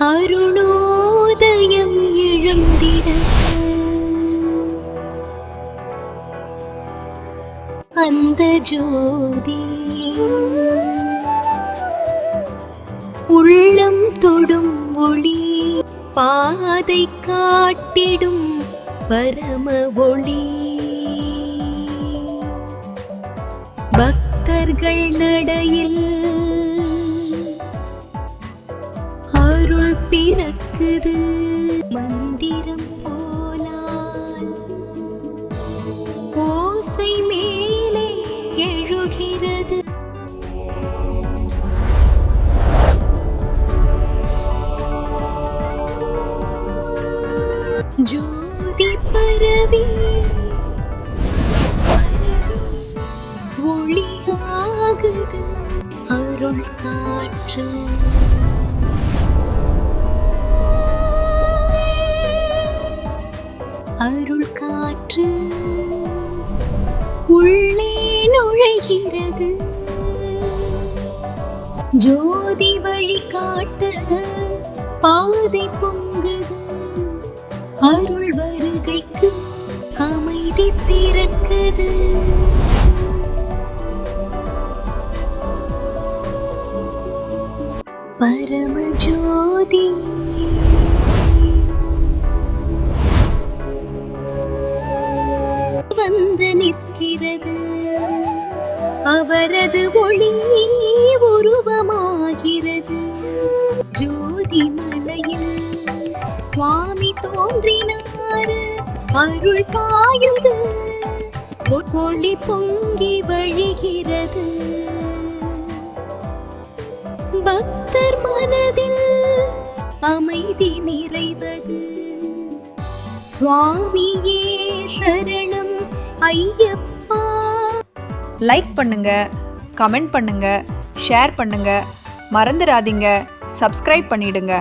அருணோதயம் எழுந்திட அந்த ஜோதி உள்ளம் தொடும் ஒளி பாதை காட்டிடும் பரம ஒளி பக்தர்கள் நடையில் அருள் பிறக்குது மந்திரம் போலால் ஓசை மேலே எழுகிறது ஜோதி பரவி ஒளியாகுது அருள் காற்று அருள் காற்று உள்ளே நுழைகிறது ஜோதி வழி காட்ட பாதை பொங்குது அருள் வருகைக்கு அமைதி பிறக்குது பரம ஜோதி வந்து நிற்கிறது அவரது ஒளி உருவமாகிறது ஜோதி மலையில் சுவாமி தோன்றினார் அருள் பாயுது ஒளி பொங்கி வழிகிறது பக்தர் மனதில் அமைதி நிறைவது சுவாமியே சரணம் ஐயப்பா. லைக் பண்ணுங்க, கமெண்ட் பண்ணுங்க, ஷேர் பண்ணுங்க, மறந்துடாதீங்க சப்ஸ்கிரைப் பண்ணிடுங்க.